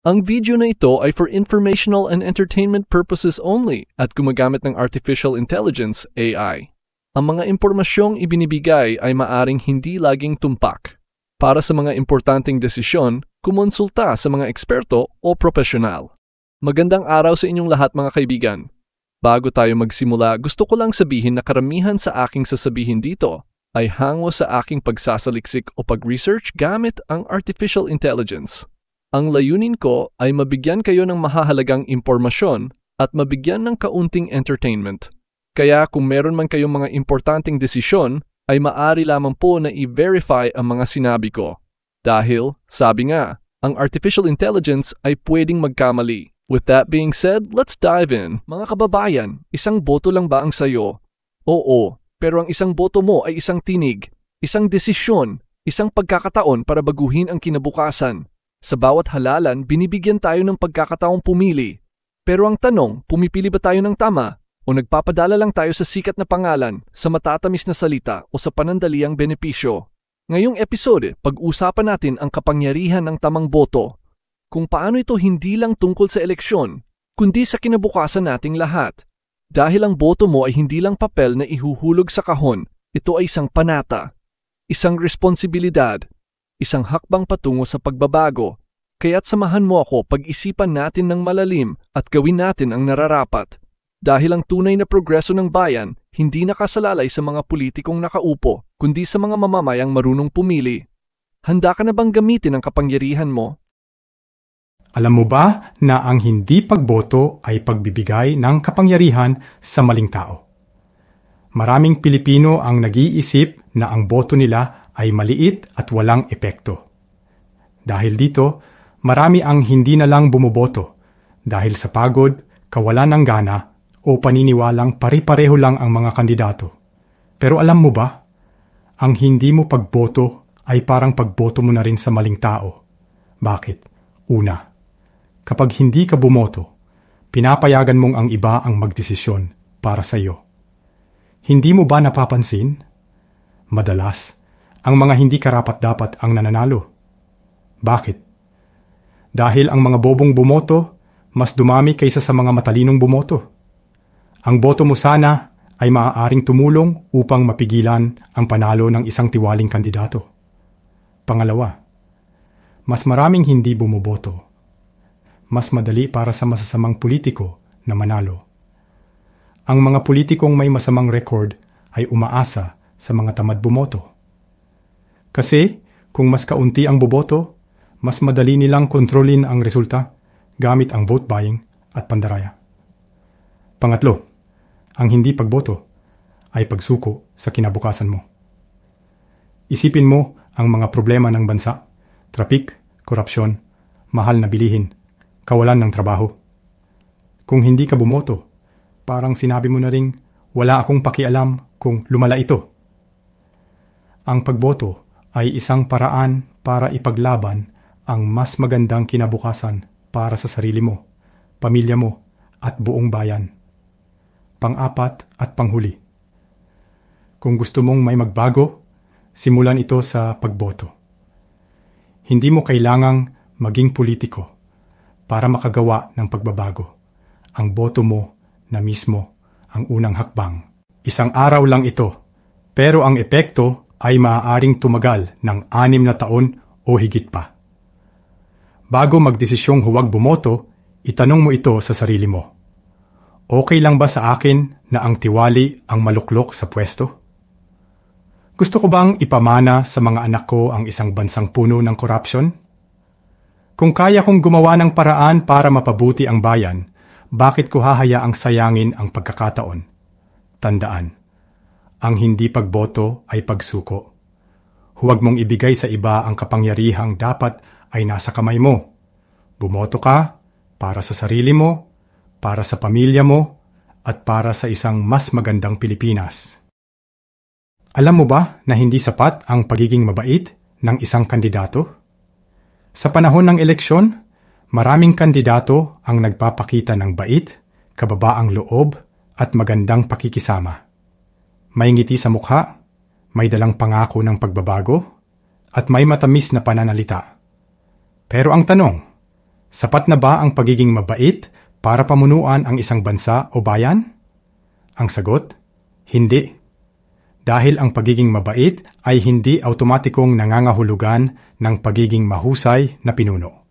Ang video na ito ay for informational and entertainment purposes only at gumagamit ng Artificial Intelligence AI. Ang mga impormasyong ibinibigay ay maaring hindi laging tumpak. Para sa mga importanteng desisyon, kumonsulta sa mga eksperto o profesional. Magandang araw sa inyong lahat mga kaibigan. Bago tayo magsimula, gusto ko lang sabihin na karamihan sa aking sasabihin dito ay hango sa aking pagsasaliksik o pag-research gamit ang Artificial Intelligence. Ang layunin ko ay mabigyan kayo ng mahahalagang impormasyon at mabigyan ng kaunting entertainment. Kaya kung meron man kayong mga importanteng desisyon, ay maaari lamang po na i-verify ang mga sinabi ko. Dahil, sabi nga, ang Artificial Intelligence ay pwedeng magkamali. With that being said, let's dive in. Mga kababayan, isang boto lang ba ang sayo? Oo, pero ang isang boto mo ay isang tinig, isang desisyon, isang pagkakataon para baguhin ang kinabukasan. Sa bawat halalan, binibigyan tayo ng pagkakataong pumili. Pero ang tanong, pumipili ba tayo ng tama? O nagpapadala lang tayo sa sikat na pangalan, sa matatamis na salita o sa panandaliang benepisyo? Ngayong episode, pag-usapan natin ang kapangyarihan ng tamang boto. Kung paano ito hindi lang tungkol sa eleksyon, kundi sa kinabukasan nating lahat. Dahil ang boto mo ay hindi lang papel na ihuhulog sa kahon, ito ay isang panata, isang responsibilidad, isang hakbang patungo sa pagbabago. Kaya't samahan mo ako pag-isipan natin ng malalim at gawin natin ang nararapat. Dahil ang tunay na progreso ng bayan, hindi nakasalalay sa mga politikong nakaupo, kundi sa mga mamamayang marunong pumili. Handa ka na bang gamitin ang kapangyarihan mo? Alam mo ba na ang hindi pagboto ay pagbibigay ng kapangyarihan sa maling tao? Maraming Pilipino ang nag-iisip na ang boto nila ay maliit at walang epekto. Dahil dito, marami ang hindi na lang bumoboto dahil sa pagod, kawalan ng gana o paniniwalang pare-pareho lang ang mga kandidato. Pero alam mo ba, ang hindi mo pagboto ay parang pagboto mo na rin sa maling tao. Bakit? Una, kapag hindi ka bumoto, pinapayagan mong ang iba ang magdesisyon para sa iyo. Hindi mo ba napapansin? Madalas, ang mga hindi karapat-dapat ang nananalo. Bakit? Dahil ang mga bobong bumoto, mas dumami kaysa sa mga matalinong bumoto. Ang boto mo sana ay maaaring tumulong upang mapigilan ang panalo ng isang tiwaling kandidato. Pangalawa, mas maraming hindi bumoboto. Mas madali para sa masasamang politiko na manalo. Ang mga politikong may masamang record ay umaasa sa mga tamad bumoto. Kasi kung mas kaunti ang boboto, mas madali nilang kontrolin ang resulta gamit ang vote buying at pandaraya. Pangatlo, ang hindi pagboto ay pagsuko sa kinabukasan mo. Isipin mo ang mga problema ng bansa, trapik, korupsyon, mahal na bilihin, kawalan ng trabaho. Kung hindi ka bumoto, parang sinabi mo na ring wala akong pakialam kung lumala ito. Ang pagboto ay isang paraan para ipaglaban ang mas magandang kinabukasan para sa sarili mo, pamilya mo, at buong bayan. Pang-apat at panghuli. Kung gusto mong may magbago, simulan ito sa pagboto. Hindi mo kailangang maging politiko para makagawa ng pagbabago. Ang boto mo na mismo ang unang hakbang. Isang araw lang ito, pero ang epekto ay maaaring tumagal ng 6 na taon o higit pa. Bago magdesisyong huwag bumoto, itanong mo ito sa sarili mo. Okay lang ba sa akin na ang tiwali ang maluklok sa pwesto? Gusto ko bang ipamana sa mga anak ko ang isang bansang puno ng korupsyon? Kung kaya kong gumawa ng paraan para mapabuti ang bayan, bakit ko hahayaang sayangin ang pagkakataon? Tandaan, ang hindi pagboto ay pagsuko. Huwag mong ibigay sa iba ang kapangyarihang dapat ay nasa kamay mo. Bumoto ka para sa sarili mo, para sa pamilya mo, at para sa isang mas magandang Pilipinas. Alam mo ba na hindi sapat ang pagiging mabait ng isang kandidato? Sa panahon ng eleksyon, maraming kandidato ang nagpapakita ng bait, kababaang loob, at magandang pakikisama. May ngiti sa mukha, may dalang pangako ng pagbabago, at may matamis na pananalita. Pero ang tanong, Sapat na ba ang pagiging mabait para pamunuan ang isang bansa o bayan? Ang sagot, hindi. Dahil ang pagiging mabait ay hindi automatikong nangangahulugan ng pagiging mahusay na pinuno.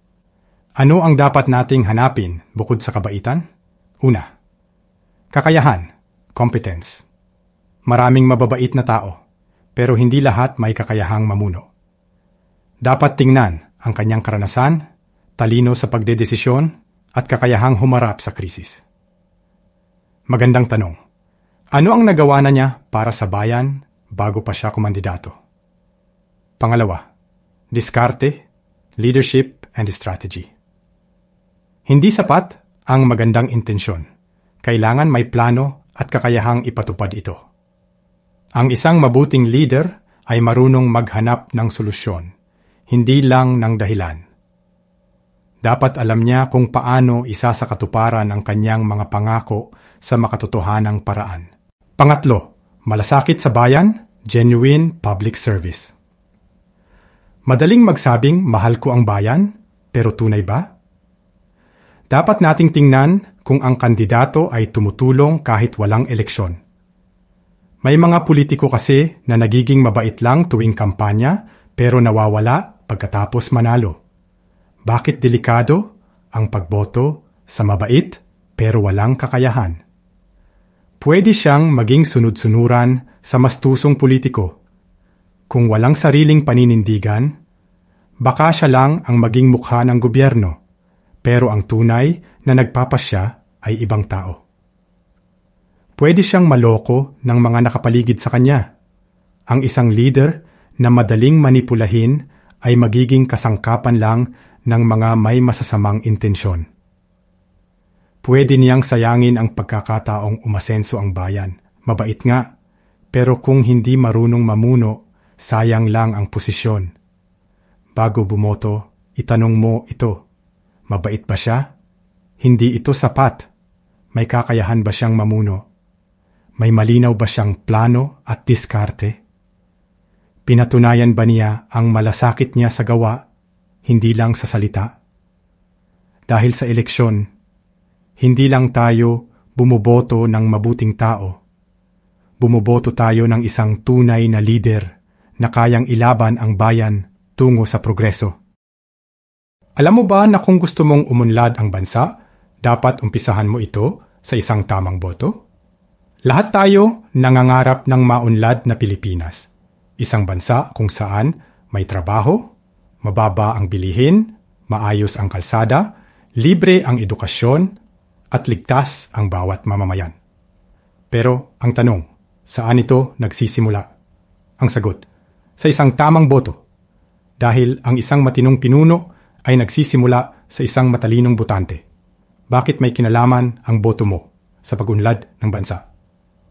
Ano ang dapat nating hanapin bukod sa kabaitan? Una, kakayahan, competence. Maraming mababait na tao, pero hindi lahat may kakayahang mamuno. Dapat tingnan ang kanyang karanasan, talino sa pagdedesisyon, at kakayahang humarap sa krisis. Magandang tanong. Ano ang nagawa na niya para sa bayan bago pa siya kumandidato? Pangalawa, diskarte, leadership, and strategy. Hindi sapat ang magandang intensyon. Kailangan may plano at kakayahang ipatupad ito. Ang isang mabuting leader ay marunong maghanap ng solusyon, hindi lang ng dahilan. Dapat alam niya kung paano isasakatuparan ang kanyang mga pangako sa makatotohanang paraan. Pangatlo, malasakit sa bayan, genuine public service. Madaling magsabing mahal ko ang bayan, pero tunay ba? Dapat nating tingnan kung ang kandidato ay tumutulong kahit walang eleksyon. May mga politiko kasi na nagiging mabait lang tuwing kampanya pero nawawala pagkatapos manalo. Bakit delikado ang pagboto sa mabait pero walang kakayahan? Pwede siyang maging sunod-sunuran sa mastusong politiko. Kung walang sariling paninindigan, baka siya lang ang maging mukha ng gobyerno, pero ang tunay na nagpapasya ay ibang tao. Pwede siyang maloko ng mga nakapaligid sa kanya. Ang isang leader na madaling manipulahin ay magiging kasangkapan lang ng mga may masasamang intensyon. Pwede niyang sayangin ang pagkakataong umasenso ang bayan. Mabait nga, pero kung hindi marunong mamuno, sayang lang ang posisyon. Bago bumoto, itanong mo ito, mabait ba siya? Hindi ito sapat. May kakayahan ba siyang mamuno? May malinaw ba siyang plano at diskarte? Pinatunayan ba niya ang malasakit niya sa gawa, hindi lang sa salita? Dahil sa eleksyon, hindi lang tayo bumoboto ng mabuting tao. Bumoboto tayo ng isang tunay na leader na kayang ilaban ang bayan tungo sa progreso. Alam mo ba na kung gusto mong umunlad ang bansa, dapat umpisahan mo ito sa isang tamang boto? Lahat tayo nangangarap ng maunlad na Pilipinas. Isang bansa kung saan may trabaho, mababa ang bilihin, maayos ang kalsada, libre ang edukasyon, at ligtas ang bawat mamamayan. Pero ang tanong, saan ito nagsisimula? Ang sagot, sa isang tamang boto. Dahil ang isang matinong pinuno ay nagsisimula sa isang matalinong botante. Bakit may kinalaman ang boto mo sa pag-unlad ng bansa?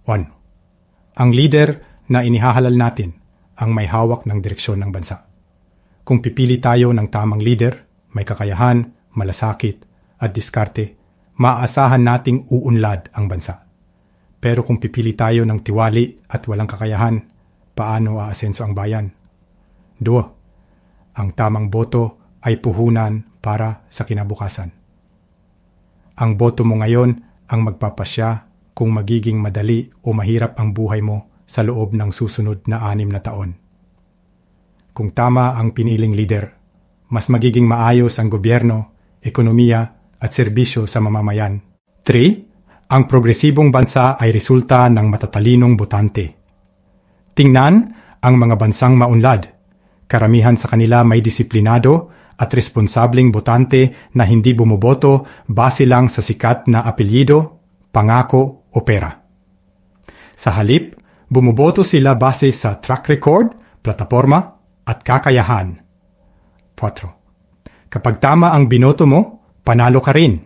1. Ang leader na inihahalal natin ang may hawak ng direksyon ng bansa. Kung pipili tayo ng tamang leader, may kakayahan, malasakit, at diskarte, maaasahan nating uunlad ang bansa. Pero kung pipili tayo ng tiwali at walang kakayahan, paano aasenso ang bayan? 2. Ang tamang boto ay puhunan para sa kinabukasan. Ang boto mo ngayon ang magpapasya kung magiging madali o mahirap ang buhay mo sa loob ng susunod na 6 na taon. Kung tama ang piniling leader, mas magiging maayos ang gobyerno, ekonomiya, at serbisyo sa mamamayan. 3. Ang progresibong bansa ay resulta ng matatalinong botante. Tingnan ang mga bansang maunlad. Karamihan sa kanila may disiplinado at responsableng botante na hindi bumoboto base lang sa sikat na apelyido, pangako o pera. Sa halip, bumoboto sila base sa track record, plataporma at kakayahan. 4. Kapag tama ang binoto mo, panalo ka rin.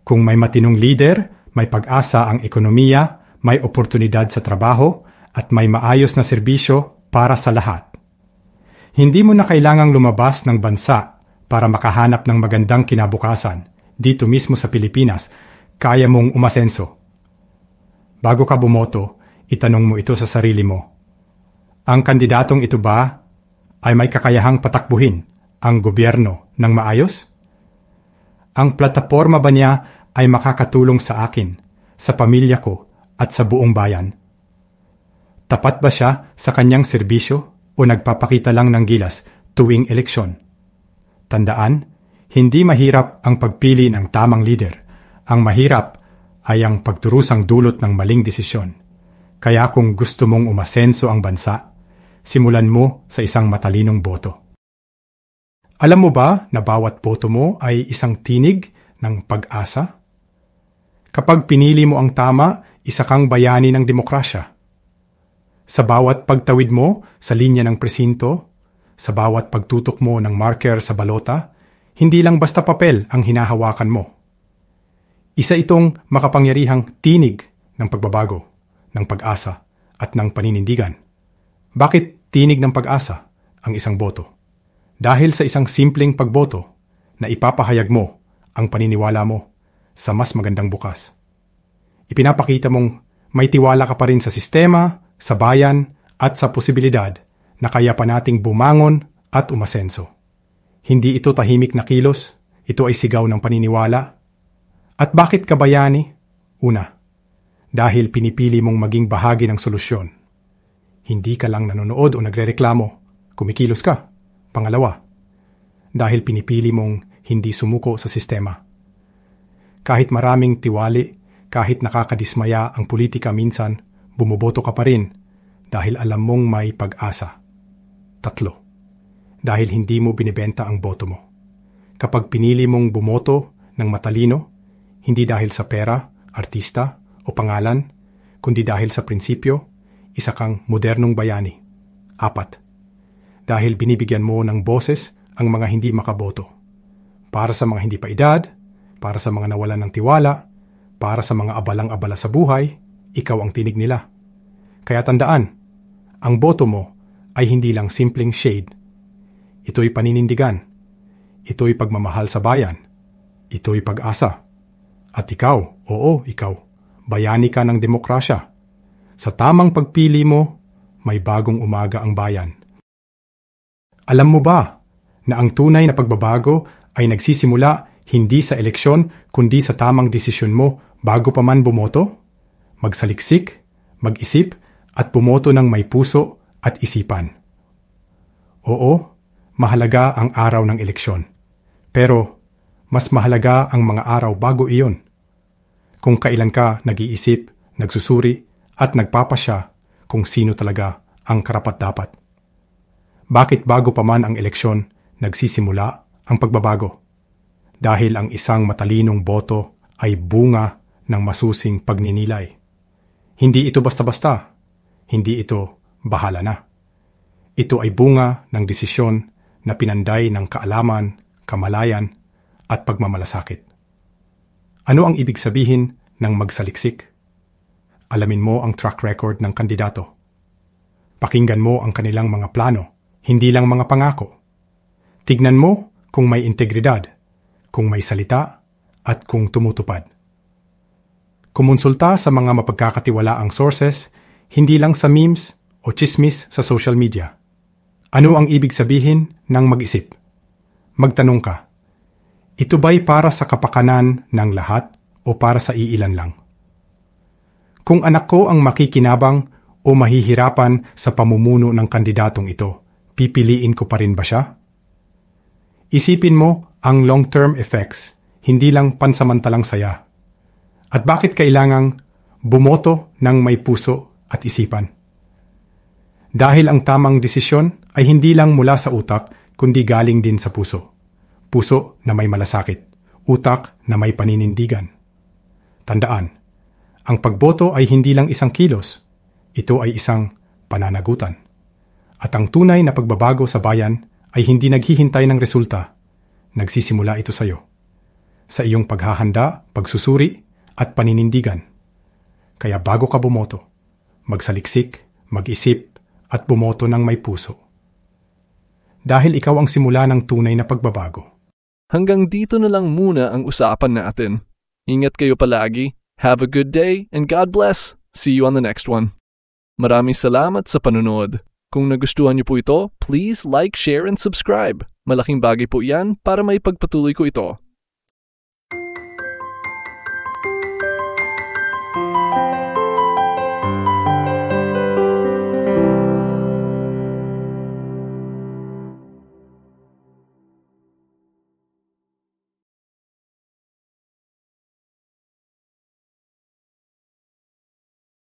Kung may matinong leader, may pag-asa ang ekonomiya, may oportunidad sa trabaho, at may maayos na serbisyo para sa lahat. Hindi mo na kailangang lumabas ng bansa para makahanap ng magandang kinabukasan. Dito mismo sa Pilipinas, kaya mong umasenso. Bago ka bumoto, itanong mo ito sa sarili mo. Ang kandidatong ito ba ay may kakayahang patakbuhin ang gobyerno ng maayos? Ang plataporma ba niya ay makakatulong sa akin, sa pamilya ko, at sa buong bayan? Tapat ba siya sa kanyang serbisyo o nagpapakita lang ng gilas tuwing eleksyon? Tandaan, hindi mahirap ang pagpili ng tamang leader. Ang mahirap ay ang pagturusang dulot ng maling desisyon. Kaya kung gusto mong umasenso ang bansa, simulan mo sa isang matalinong boto. Alam mo ba na bawat boto mo ay isang tinig ng pag-asa? Kapag pinili mo ang tama, isa kang bayani ng demokrasya. Sa bawat pagtawid mo sa linya ng presinto, sa bawat pagtutok mo ng marker sa balota, hindi lang basta papel ang hinahawakan mo. Isa itong makapangyarihang tinig ng pagbabago, ng pag-asa, at ng paninindigan. Bakit tinig ng pag-asa ang isang boto? Dahil sa isang simpleng pagboto na ipapahayag mo ang paniniwala mo sa mas magandang bukas. Ipinapakita mong may tiwala ka pa rin sa sistema, sa bayan, at sa posibilidad na kaya pa nating bumangon at umasenso. Hindi ito tahimik na kilos, ito ay sigaw ng paniniwala. At bakit ka bayani? Una, dahil pinipili mong maging bahagi ng solusyon. Hindi ka lang nanonood o nagrereklamo, kumikilos ka. Pangalawa, dahil pinipili mong hindi sumuko sa sistema. Kahit maraming tiwali, kahit nakakadismaya ang politika minsan, bumoboto ka pa rin dahil alam mong may pag-asa. Tatlo, dahil hindi mo binibenta ang boto mo. Kapag pinili mong bumoto ng matalino, hindi dahil sa pera, artista o pangalan, kundi dahil sa prinsipyo, isa kang modernong bayani. Apat, dahil binibigyan mo ng boses ang mga hindi makaboto. Para sa mga hindi pa edad, para sa mga nawalan ng tiwala, para sa mga abalang-abala sa buhay, ikaw ang tinig nila. Kaya tandaan, ang boto mo ay hindi lang simpleng shade. Ito'y paninindigan. Ito'y pagmamahal sa bayan. Ito'y pag-asa. At ikaw, oo, ikaw, bayani ka ng demokrasya. Sa tamang pagpili mo, may bagong umaga ang bayan. Alam mo ba na ang tunay na pagbabago ay nagsisimula hindi sa eleksyon kundi sa tamang desisyon mo bago pa man bumoto? Magsaliksik, mag-isip at bumoto ng may puso at isipan. Oo, mahalaga ang araw ng eleksyon. Pero mas mahalaga ang mga araw bago iyon. Kung kailan ka nag-iisip, nagsusuri at nagpapasya kung sino talaga ang karapat-dapat. Bakit bago pa man ang eleksyon, nagsisimula ang pagbabago? Dahil ang isang matalinong boto ay bunga ng masusing pagninilay. Hindi ito basta-basta. Hindi ito bahala na. Ito ay bunga ng desisyon na pinanday ng kaalaman, kamalayan, at pagmamalasakit. Ano ang ibig sabihin ng magsaliksik? Alamin mo ang track record ng kandidato. Pakinggan mo ang kanilang mga plano, hindi lang mga pangako. Tignan mo kung may integridad, kung may salita, at kung tumutupad. Kumonsulta sa mga mapagkakatiwalaang sources, hindi lang sa memes o chismis sa social media. Ano ang ibig sabihin ng mag-isip? Magtanong ka, ito ba'y para sa kapakanan ng lahat o para sa iilan lang? Kung anak ko ang makikinabang o mahihirapan sa pamumuno ng kandidatong ito, pipiliin ko pa rin ba siya? Isipin mo ang long-term effects, hindi lang pansamantalang saya. At bakit kailangang bumoto ng may puso at isipan? Dahil ang tamang desisyon ay hindi lang mula sa utak, kundi galing din sa puso. Puso na may malasakit, utak na may paninindigan. Tandaan, ang pagboto ay hindi lang isang kilos, ito ay isang pananagutan. At ang tunay na pagbabago sa bayan ay hindi naghihintay ng resulta. Nagsisimula ito sa iyo. Sa iyong paghahanda, pagsusuri, at paninindigan. Kaya bago ka bumoto, magsaliksik, mag-isip, at bumoto ng may puso. Dahil ikaw ang simula ng tunay na pagbabago. Hanggang dito na lang muna ang usapan natin. Ingat kayo palagi. Have a good day and God bless. See you on the next one. Maraming salamat sa panonood. Kung nagustuhan niyo po ito, please like, share, and subscribe. Malaking bagay po yan para maipagpatuloy ko ito.